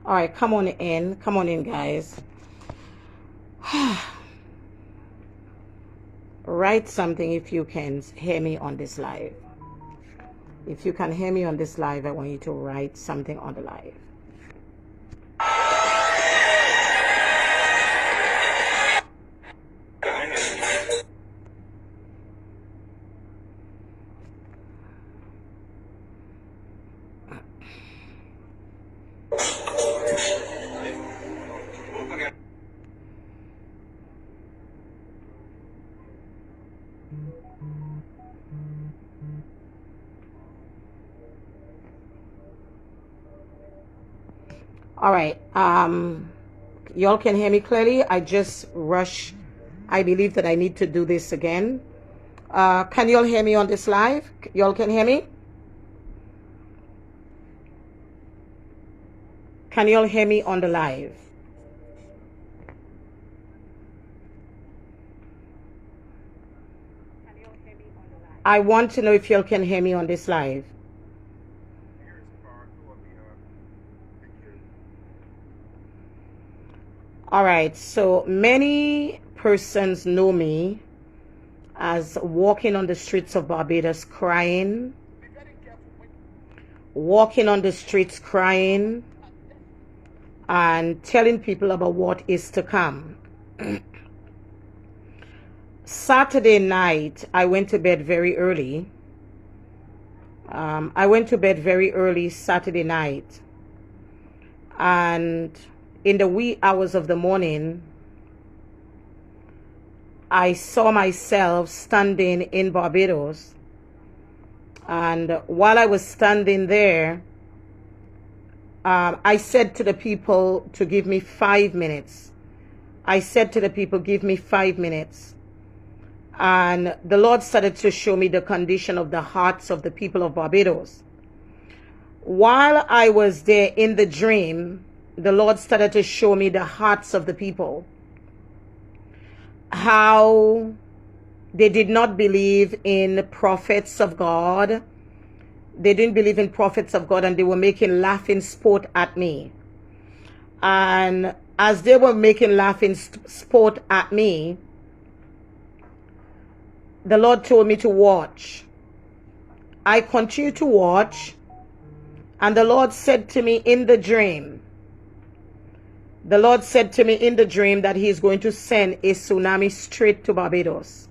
All right, come on in, guys. Write something if you can hear me on this live. If you can hear me on this live, I want you to write something on the live. All right. Y'all can hear me clearly. I just rushed. I believe that I need to do this again. Can y'all hear me on this live? Y'all can hear me? Can y'all hear me on the live? I want to know if y'all can hear me on this live. All right, so many persons know me as walking on the streets of Barbados crying, walking on the streets crying, and telling people about what is to come. Saturday night, I went to bed very early. I went to bed very early Saturday night, and in the wee hours of the morning, I saw myself standing in Barbados. And while I was standing there, I said to the people to give me 5 minutes. I said to the people, give me 5 minutes. And the Lord started to show me the condition of the hearts of the people of Barbados. While I was there in the dream, the Lord started to show me the hearts of the people. How they did not believe in prophets of God. They didn't believe in prophets of God, and they were making laughing sport at me. And as they were making laughing sport at me, the Lord told me to watch. I continued to watch, and the Lord said to me in the dream, that he is going to send a tsunami straight to Barbados.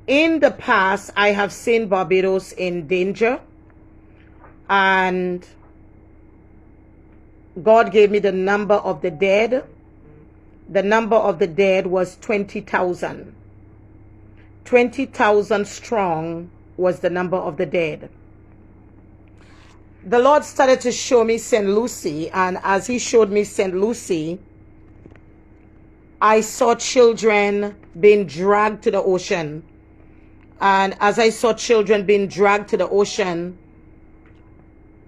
In the past, I have seen Barbados in danger, and God gave me the number of the dead. The number of the dead was 20,000. 20,000 strong was the number of the dead. The Lord started to show me St. Lucie, and as he showed me St. Lucie, I saw children being dragged to the ocean. And as I saw children being dragged to the ocean,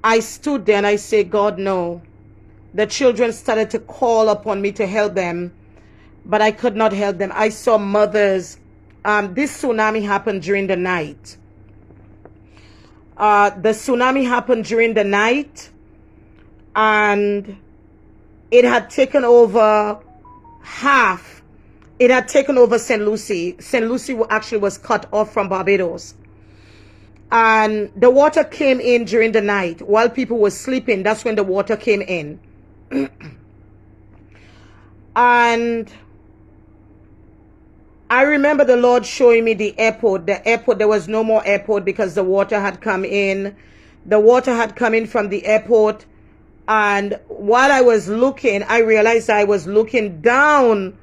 I stood there and I said, God, no. The children started to call upon me to help them, but I could not help them. I saw mothers. This tsunami happened during the night. The tsunami happened during the night, and it had taken over half. It had taken over St. Lucie. St. Lucie actually was cut off from Barbados. And the water came in during the night. While people were sleeping, that's when the water came in. And I remember the Lord showing me the airport. The airport, there was no more airport because the water had come in. The water had come in from the airport. And while I was looking, I realized I was looking down.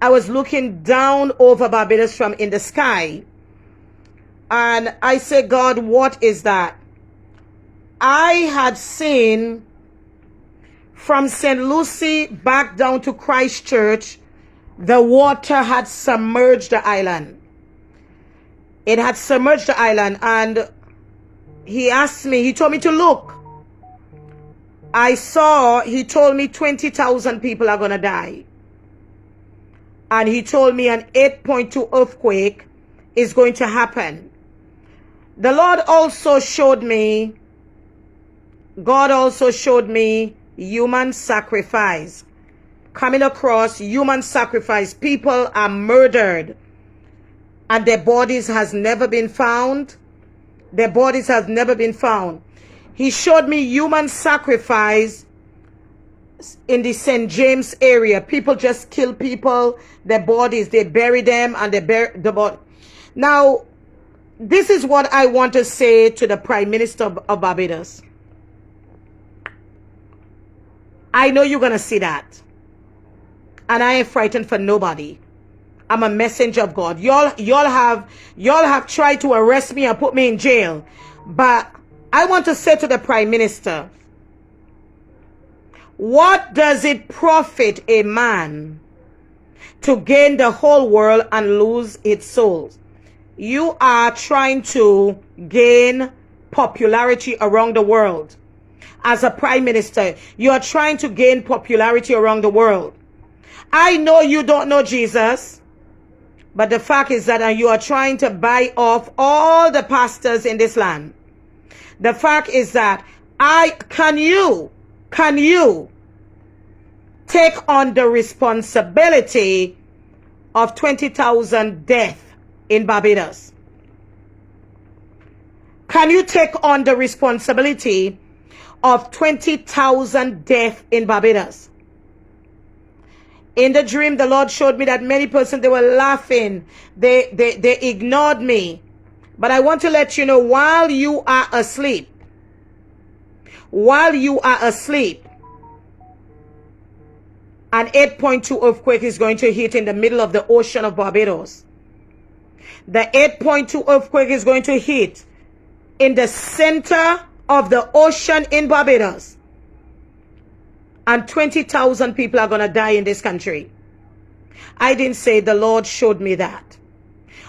I was looking down over Barbados from in the sky. And I said, God, what is that? I had seen From St. Lucie back down to Christchurch, the water had submerged the island. It had submerged the island, and he told me to look. He told me 20,000 people are going to die. And he told me an 8.2 earthquake is going to happen. The Lord also showed me, God also showed me human sacrifice. Coming across human sacrifice. People are murdered and their bodies has never been found. Their bodies have never been found. He showed me human sacrifice in the St. James area. People just kill people, their bodies, they bury them, and they bury the body. Now, this is what I want to say to the Prime Minister of Barbados. I know you're going to see that. And I ain't frightened for nobody. I'm a messenger of God. Y'all have tried to arrest me and put me in jail. But I want to say to the Prime Minister, what does it profit a man to gain the whole world and lose its soul? You are trying to gain popularity around the world. As a Prime Minister, you are trying to gain popularity around the world. I know you don't know Jesus, but the fact is that you are trying to buy off all the pastors in this land. The fact is that can you take on the responsibility of 20,000 deaths in Barbados? Can you take on the responsibility of 20,000 deaths in Barbados? In the dream, the Lord showed me that many persons, they were laughing. They ignored me. But I want to let you know, while you are asleep, an 8.2 earthquake is going to hit in the middle of the ocean of Barbados. The 8.2 earthquake is going to hit in the center of the ocean in Barbados. And 20,000 people are going to die in this country. I didn't say, the Lord showed me that.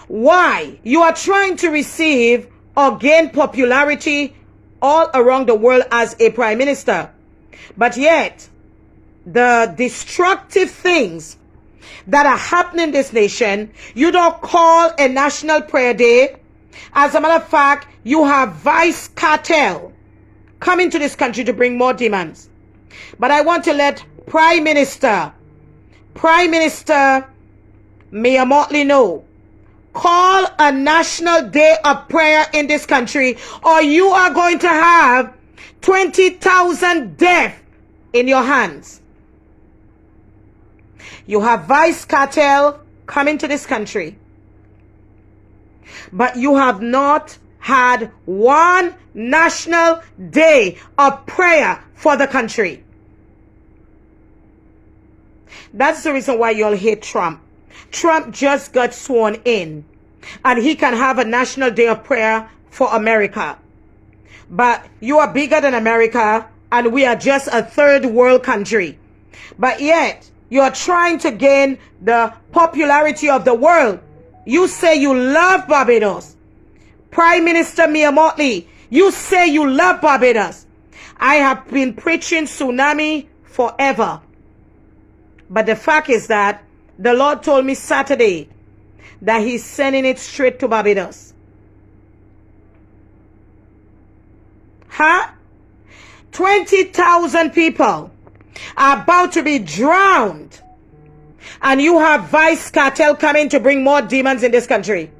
Why? You are trying to receive or gain popularity all around the world as a Prime Minister. But yet, the destructive things that are happening in this nation, you don't call a national prayer day. As a matter of fact, you have vice cartel coming to this country to bring more demands. But I want to let Prime Minister Mia Motley know, call a national day of prayer in this country, or you are going to have 20,000 deaths in your hands. You have vice cartel coming to this country, but you have not had one national day of prayer for the country. That's the reason why you all hate Trump. Trump just got sworn in, and he can have a national day of prayer for America. But you are bigger than America, and we are just a third world country. But yet, you are trying to gain the popularity of the world. You say you love Barbados. Prime Minister Mia Motley, you say you love Barbados. I have been preaching tsunami forever. But the fact is that the Lord told me Saturday that he's sending it straight to Barbados. Huh? 20,000 people are about to be drowned. And you have vice cartel coming to bring more demons in this country.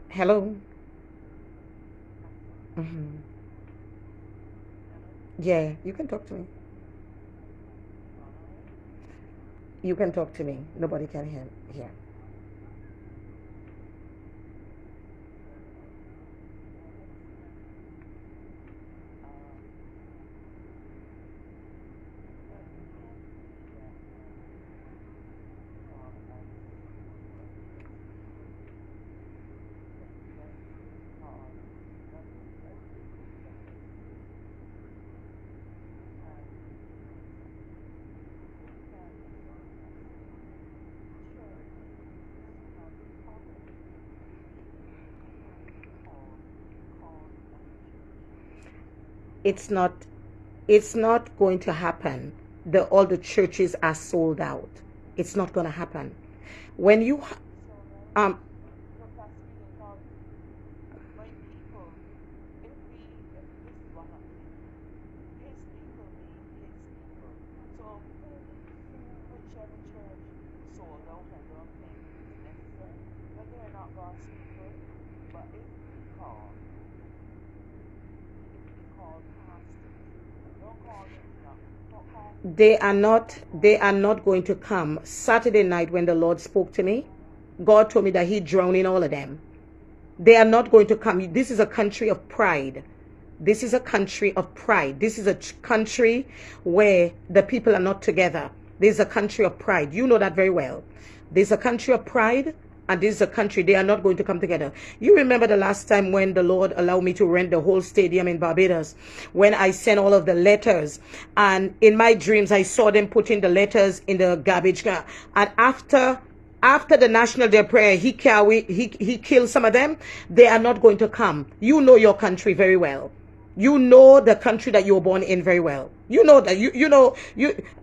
Hello? Yeah, you can talk to me. You can talk to me. Nobody can hear. It's not. It's not going to happen. All the churches are sold out. It's not going to happen. When you um they are not going to come. Saturday night when the Lord spoke to me, God told me that he drowned in all of them. They are not going to come. This is a country of pride. This is a country of pride. This is a country where the people are not together. This is a country of pride. You know that very well. This is a country of pride, and this is a country, they are not going to come together. You remember the last time when the Lord allowed me to rent the whole stadium in Barbados, when I sent all of the letters, and in my dreams I saw them putting the letters in the garbage can. And after the National Day prayer, he killed some of them. They are not going to come. You know your country very well. You know the country that you were born in very well. You know that.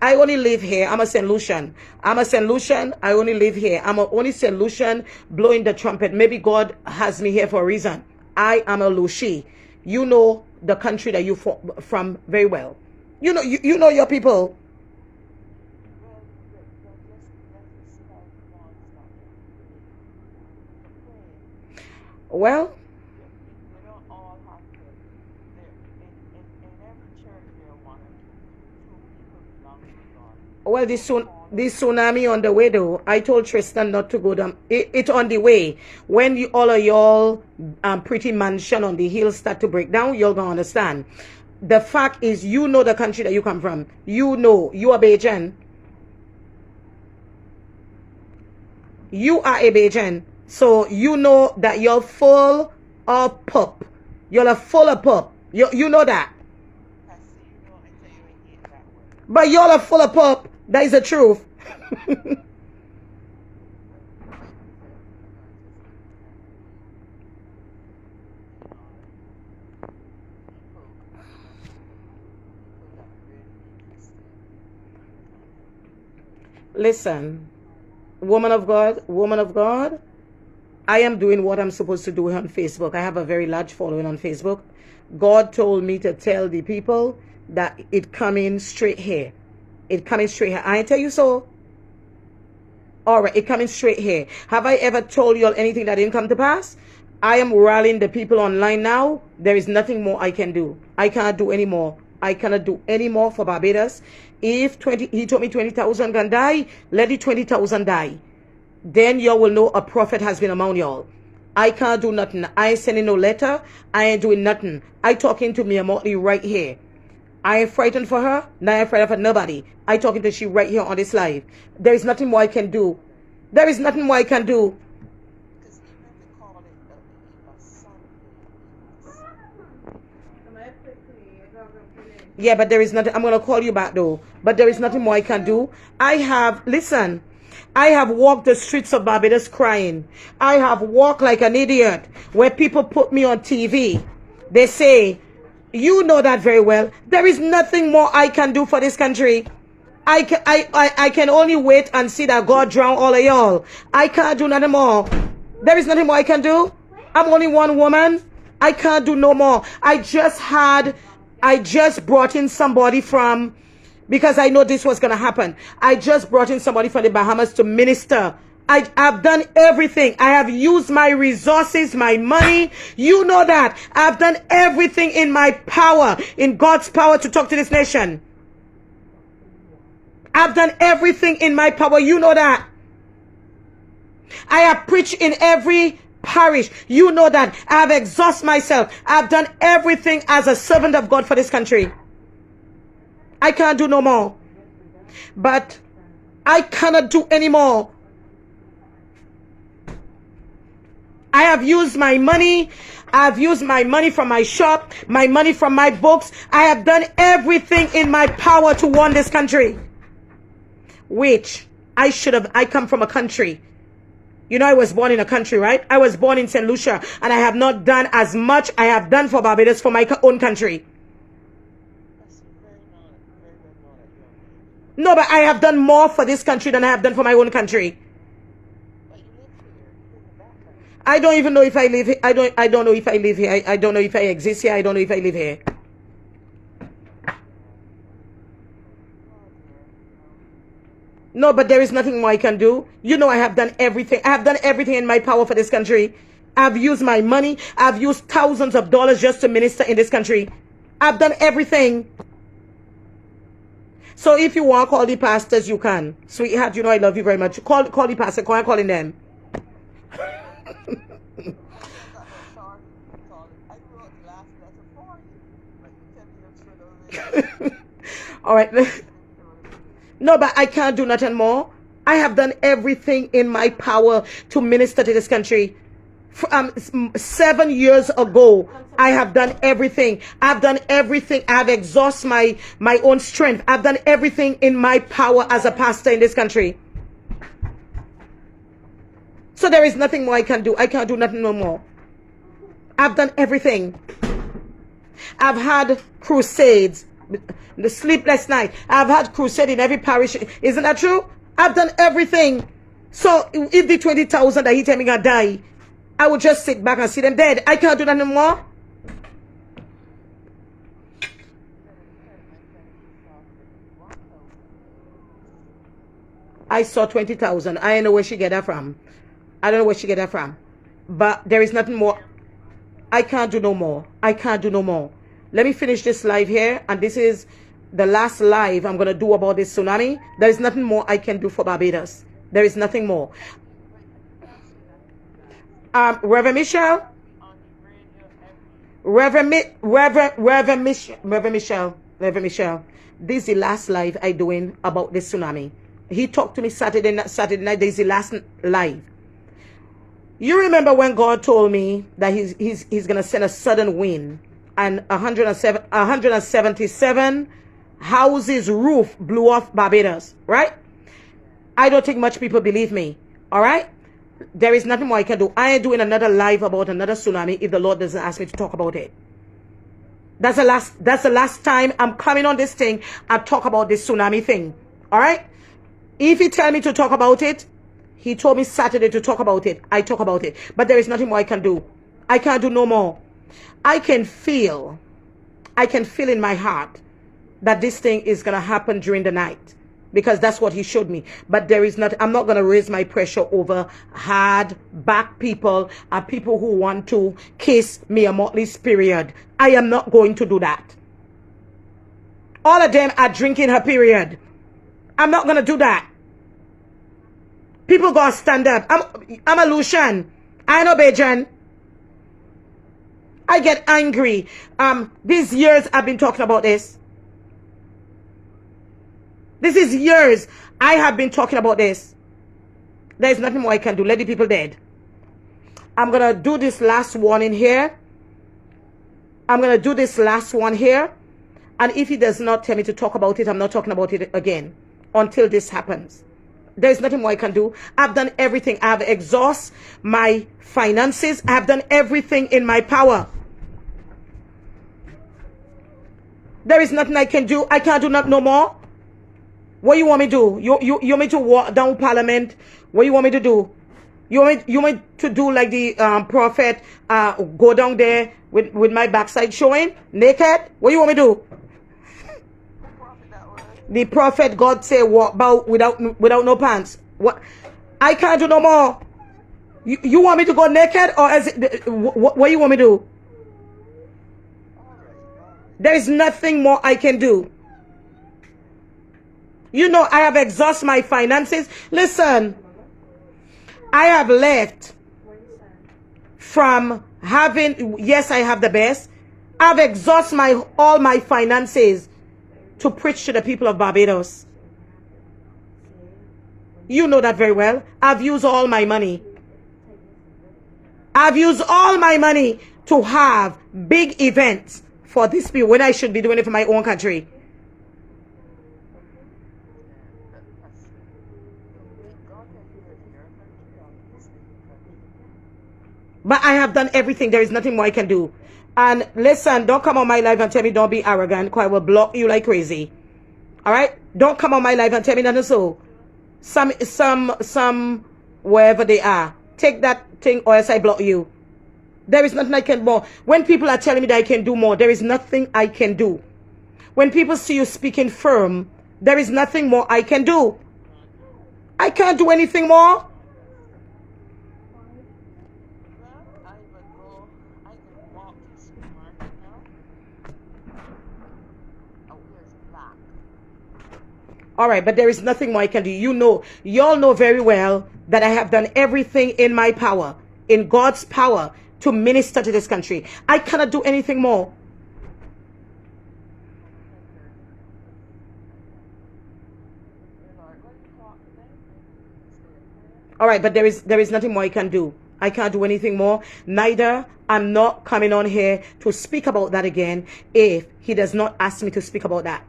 I only live here. I'm a St. Lucian. I only live here. I'm only St. Lucian blowing the trumpet. Maybe God has me here for a reason. I am a Lucy. You know the country that you from very well. You know your people. Well, this tsunami on the way though. I told Tristan not to go down. It on the way. When all of y'all pretty mansion on the hill start to break down, you're gonna understand. The fact is, you know the country that you come from. You know you are Bajan. You are a Bajan. So you know that you're full of pup. You're full of pup. You know that. But y'all are full of pup. That is the truth. Listen, woman of God, I am doing what I'm supposed to do on Facebook. I have a very large following on Facebook. God told me to tell the people that it coming straight here. It coming straight here. I tell you so. All right, it coming straight here. Have I ever told you all anything that didn't come to pass? I am rallying the people online now. There is nothing more I can do. I cannot do any more. I cannot do any more for Barbados. If he told me 20,000 can die, let the 20,000 die. Then y'all will know a prophet has been among y'all. I can't do nothing. I ain't sending no letter. I ain't doing nothing. I talking to Mia Motley right here. I ain't frightened for her. Now I ain't frightened for nobody. I talking to she right here on this live. There is nothing more I can do. There is nothing more I can do. Yeah, but there is nothing. I'm going to call you back though. But there is nothing more I can do. I have walked the streets of Barbados crying. I have walked like an idiot where people put me on TV. They say, you know that very well. There is nothing more I can do for this country. I can only wait and see that God drown all of y'all. I can't do nothing more. There is nothing more I can do. I'm only one woman. I can't do no more. I just brought in somebody from, because I know this was going to happen. I just brought in somebody from the Bahamas to minister. I've done everything. I have used my resources, my money. You know that. I've done everything in my power, in God's power, to talk to this nation. I've done everything in my power. You know that. I have preached in every parish. You know that. I have exhausted myself. I've done everything as a servant of God for this country. I can't do no more. But I cannot do any more. I have used my money. I've used my money from my shop, my money from my books. I have done everything in my power to warn this country. Which I come from a country. You know, I was born in a country, right? I was born in St. Lucia, and I have not done as much I have done for Barbados for my own country. No, but I have done more for this country than I have done for my own country. I don't even know if I live here. I don't know if I live here. I don't know if I exist here. I don't know if I live here. No, but there is nothing more I can do. You know I have done everything. I have done everything in my power for this country. I've used my money. I've used thousands of dollars just to minister in this country. I've done everything. So if you want to call the pastors, you can. Sweetheart, you know I love you very much. Call the pastor. Call calling them. All right. No, but I can't do nothing more. I have done everything in my power to minister to this country. 7 years ago, I have done everything. I've done everything. I've exhausted my own strength. I've done everything in my power as a pastor in this country. So there is nothing more I can do. I can't do nothing no more. I've done everything. I've had crusades. The sleepless night. I've had crusade in every parish. Isn't that true? I've done everything. So if the 20,000 that he tell me gonna die, I would just sit back and see them dead. I can't do that anymore. I saw 20,000. I don't know where she get that from. I don't know where she get that from. But there is nothing more. I can't do no more. I can't do no more. Let me finish this live here. And this is the last live I'm going to do about this tsunami. There is nothing more I can do for Barbados. There is nothing more. Reverend Michelle. Reverend Michelle. This is the last live I doing about this tsunami. He talked to me Saturday night. This is the last live. You remember when God told me that he's going to send a sudden wind and 177 houses roof blew off Barbados, right? I don't think much people believe me, all right? There is nothing more I can do. I am doing another live about another tsunami if the Lord doesn't ask me to talk about it. That's the last time I'm coming on this thing and talk about this tsunami thing, all right? If he tell me to talk about it, he told me Saturday to talk about it. I talk about it. But there is nothing more I can do. I can't do no more. I can feel in my heart that this thing is going to happen during the night. Because that's what he showed me. But there is not, I'm not going to raise my pressure over hard back people and people who want to kiss me a Motley's period. I am not going to do that. All of them are drinking her period. I'm not going to do that. People gotta stand up. I'm a Lucian. I know Bejan. I get angry. These years I've been talking about this. This is years I have been talking about this. There's nothing more I can do. Let the people dead. I'm gonna do this last one in here. I'm gonna do this last one here. And if he does not tell me to talk about it, I'm not talking about it again until this happens. There's nothing more I can do. I've done everything. I've exhausted my finances. I've done everything in my power. There is nothing I can do. I can't do nothing no more. What you want me to do? You want me to walk down Parliament? What you want me to do? You want me to do like the prophet, go down there with my backside showing, naked? What you want me to do? The prophet God say walk about without no pants. What? I can't do no more. You want me to go naked or is it, what you want me to do? There is nothing more I can do. You know I have exhausted my finances. Listen, I have left from having, yes, I have the best. I've exhausted all my finances to preach to the people of Barbados. You know that very well. I've used all my money. I've used all my money to have big events for this people when I should be doing it for my own country. But I have done everything. There is nothing more I can do. And listen, don't come on my live and tell me don't be arrogant, because I will block you like crazy. All right? Don't come on my live and tell me nothing so. Some, wherever they are. Take that thing or else I block you. There is nothing I can do. When people are telling me that I can do more, there is nothing I can do. When people see you speaking firm, there is nothing more I can do. I can't do anything more. All right, but there is nothing more I can do. Y'all know very well that I have done everything in my power, in God's power, to minister to this country. I cannot do anything more. All right, but there is nothing more I can do. I can't do anything more. Neither I'm not coming on here to speak about that again if he does not ask me to speak about that.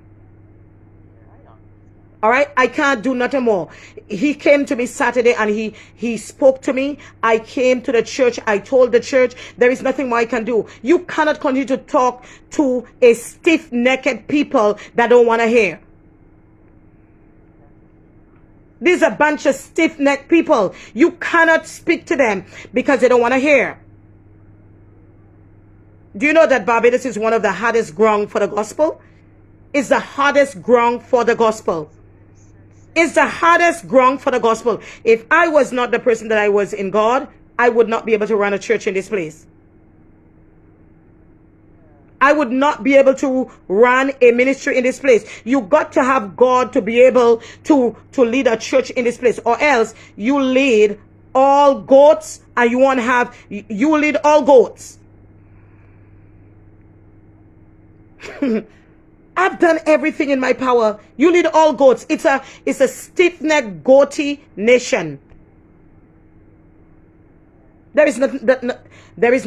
All right, I can't do nothing more. He came to me Saturday and he spoke to me. I came to the church. I told the church there is nothing more I can do. You cannot continue to talk to a stiff-necked people that don't want to hear. These are a bunch of stiff-necked people. You cannot speak to them because they don't want to hear. Do you know that Barbados is one of the hardest ground for the gospel? It's the hardest ground for the gospel. It's the hardest ground for the gospel. If I was not the person that I was in God, I would not be able to run a church in this place. I would not be able to run a ministry in this place. You got to have God to be able to lead a church in this place, or else you lead all goats and you won't have, you lead all goats. I've done everything in my power. You lead all goats. It's a stiff-necked, goaty nation. There is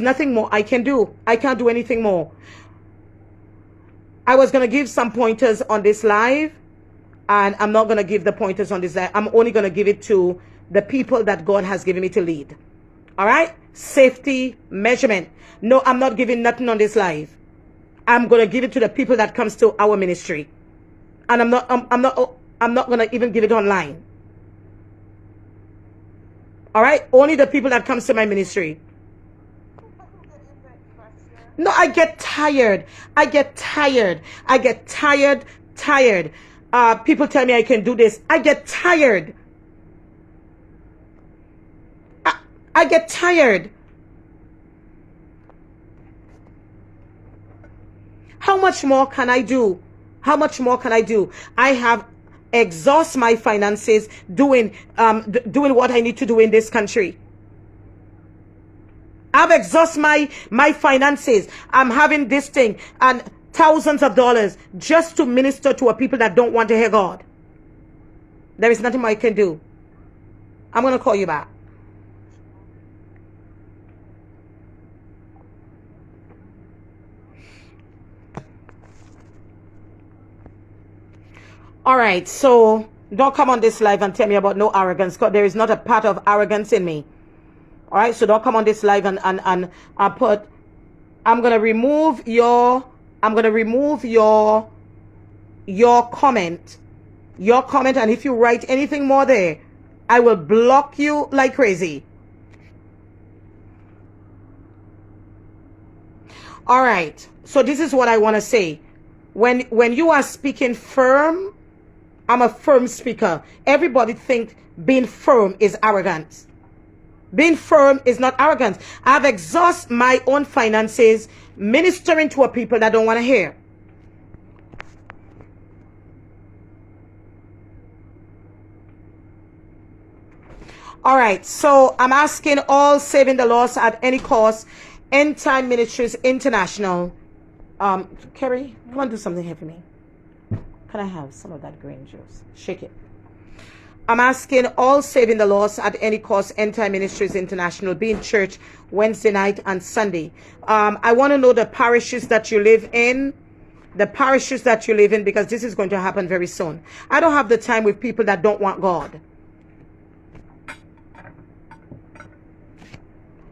nothing more I can do. I can't do anything more. I was going to give some pointers on this live, and I'm not going to give the pointers on this live. I'm only going to give it to the people that God has given me to lead. All right? Safety, measurement. No, I'm not giving nothing on this live. I'm going to give it to the people that comes to our ministry. And I'm not going to even give it online. All right? Only the people that comes to my ministry. No, I get tired. I get tired. I get tired. People tell me I can do this. I get tired. I get tired. How much more can I do? How much more can I do? I have exhaust my finances doing what I need to do in this country. I've exhausted my finances. I'm having this thing and thousands of dollars just to minister to a people that don't want to hear God. There is nothing more I can do. I'm going to call you back. All right, so don't come on this live and tell me about no arrogance, because there is not a part of arrogance in me. All right, so don't come on this live and put, I'm going to remove your comment, and if you write anything more there, I will block you like crazy. All right, so this is what I want to say. When you are speaking firm, I'm a firm speaker. Everybody thinks being firm is arrogant. Being firm is not arrogance. I've exhausted my own finances ministering to a people that don't want to hear. All right, so I'm asking all saving the lost at any cost, End Time Ministries International. Kerry, you want to do something here for me? Can I have some of that green juice? Shake it. I'm asking all saving the lost at any cost, End Time Ministries International, be in church Wednesday night and Sunday. I want to know the parishes that you live in. The parishes that you live in, because this is going to happen very soon. I don't have the time with people that don't want God.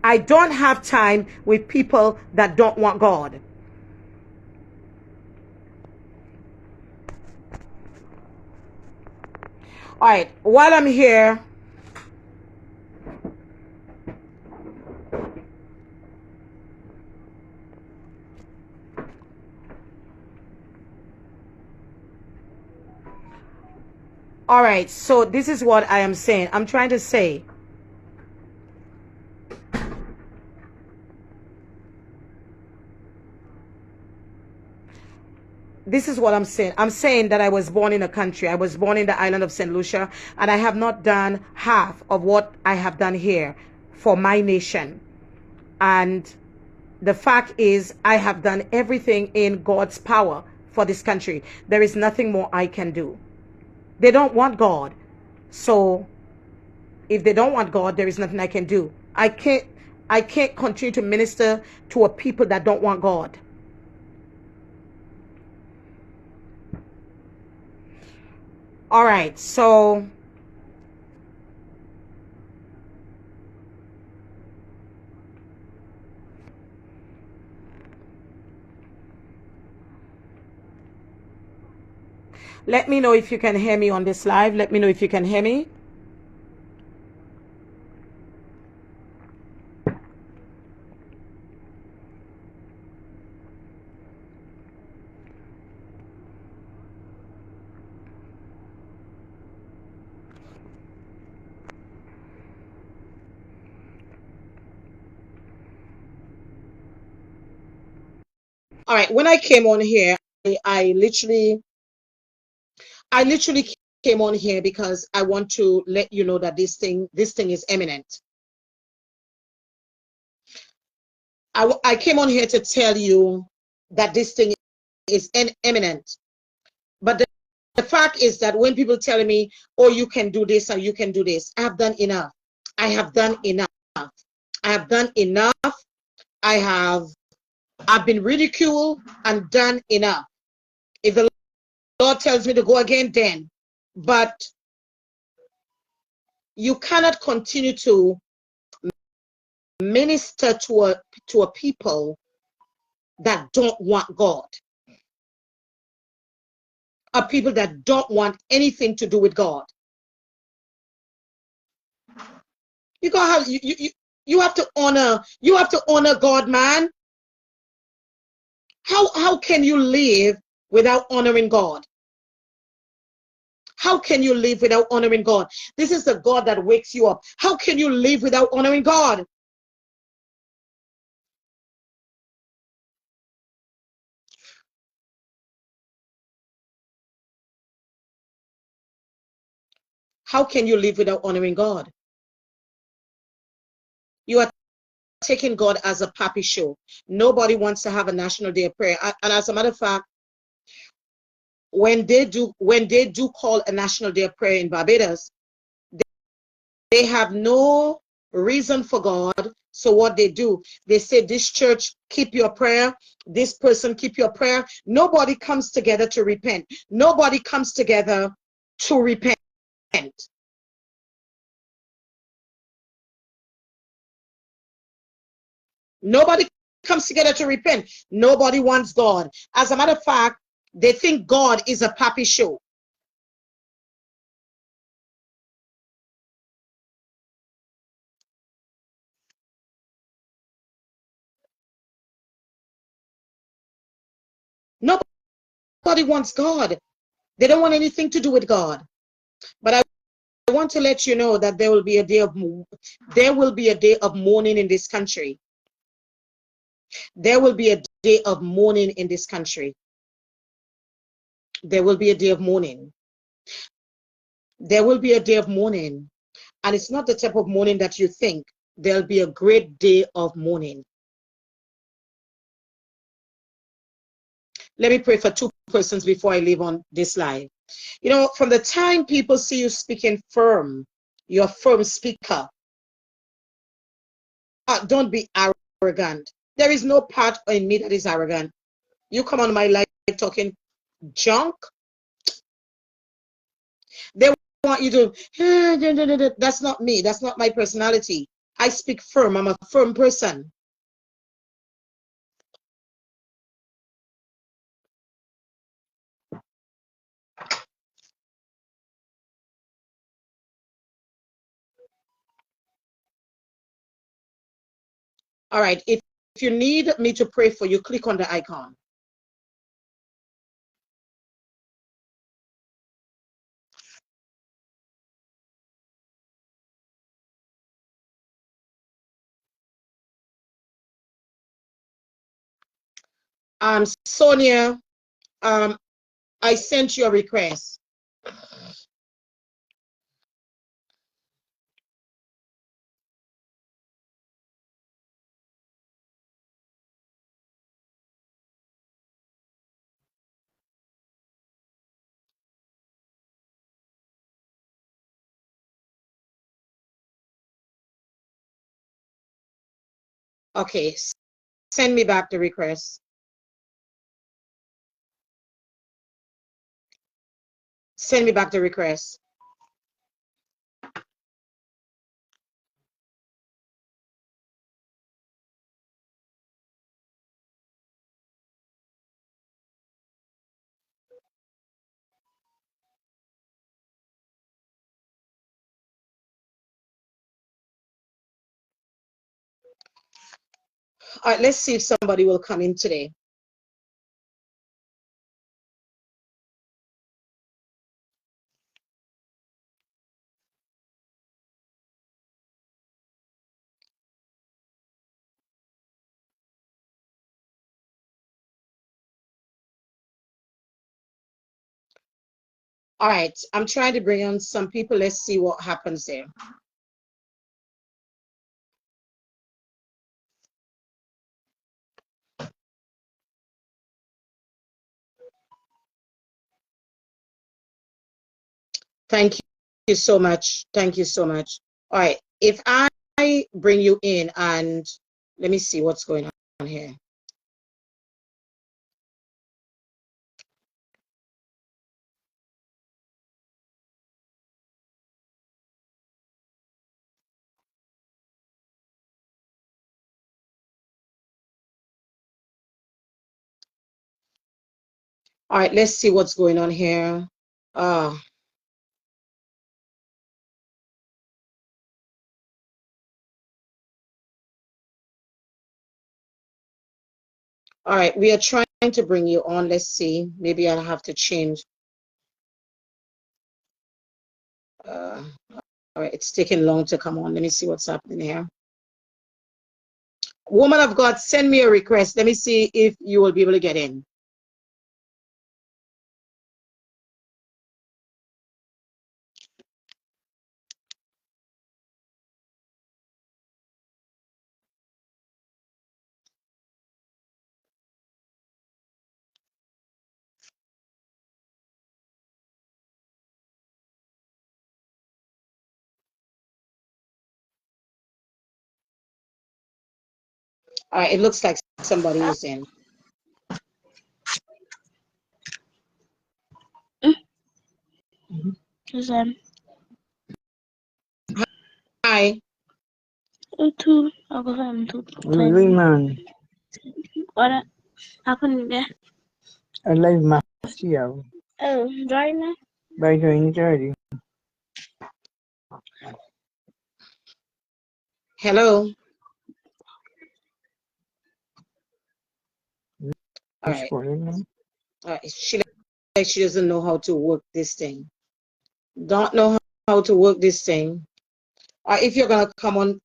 I don't have time with people that don't want God. All right, while I'm here, all right, so this is what I am saying. I'm trying to say, this is what I'm saying. I'm saying that I was born in a country. I was born in the island of St. Lucia, and I have not done half of what I have done here for my nation. And the fact is, I have done everything in God's power for this country. There is nothing more I can do. They don't want God. So if they don't want God, there is nothing I can do. I can't continue to minister to a people that don't want God. All right, so let me know if you can hear me on this live. Let me know if you can hear me. All right, when I came on here, I literally I literally came on here because I want to let you know that this thing is imminent. I came on here to tell you that this thing is imminent. But the fact is that when people tell me, oh, you can do this and you can do this, I have done enough. I have done enough. I have done enough. I have I've been ridiculed and done enough. If the Lord tells me to go again, then. But you cannot continue to minister to a people that don't want God, a people that don't want anything to do with God. You gotta have you have to honor God, man. How can you live without honoring God? How can you live without honoring God? This is the God that wakes you up. How can you live without honoring God? How can you live without honoring God? You are taking God as a pappy show. Nobody wants to have a national day of prayer. And as a matter of fact, when they do call a national day of prayer in Barbados, they have no reason for God. So what they do, they say, this church, keep your prayer. This person, keep your prayer. Nobody comes together to repent. Nobody comes together to repent. Nobody comes together to repent. Nobody wants God. As a matter of fact, they think God is a pappy show. Nobody wants God. They don't want anything to do with God. But I want to let you know that there will be a day of mourning in this country. There will be a day of mourning in this country. There will be a day of mourning. There will be a day of mourning. And it's not the type of mourning that you think. There'll be a great day of mourning. Let me pray for two persons before I leave on this live. You know, from the time people see you speaking firm, you're a firm speaker. Don't be arrogant. There is no part in me that is arrogant. You come on my life talking junk. They want you to, that's not me. That's not my personality. I speak firm. I'm a firm person. All right. If you need me to pray for you, click on the icon. Sonia, I sent you a request. Okay, send me back the request. Send me back the request. All right, let's see if somebody will come in today. All right, I'm trying to bring on some people. Let's see what happens there. Thank you so much. Thank you so much. All right, if I bring you in and let me see what's going on here. All right, let's see what's going on here. All right, we are trying to bring you on. Let's see. Maybe I'll have to change. All right, it's taking long to come on. Let me see what's happening here. Woman of God, send me a request. Let me see if you will be able to get in. All right, it looks like somebody is in. Hi. Itu aku kan tuh. Gimana? Orang aku nih. Allah masih ya. Oh, join. By join already. Hello. All right. She doesn't know how to work this thing. Don't know how to work this thing. If you're gonna come on.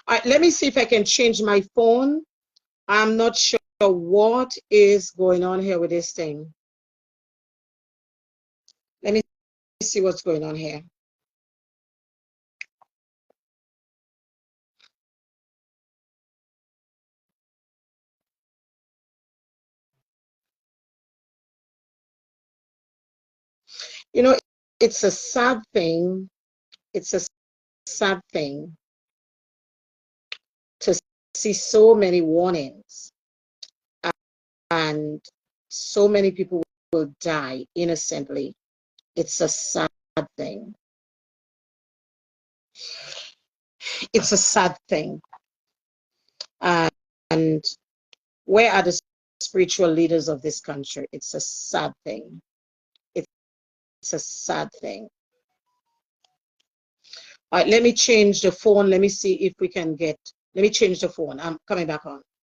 All right, let me see if I can change my phone. I'm not sure what is going on here with this thing. Let me see what's going on here. You know, it's a sad thing. It's a sad thing to see so many warnings and so many people will die innocently. It's a sad thing. It's a sad thing. And where are the spiritual leaders of this country? It's a sad thing. It's a sad thing. All right, let me change the phone. Let me see if we can get, let me change the phone. I'm coming back on.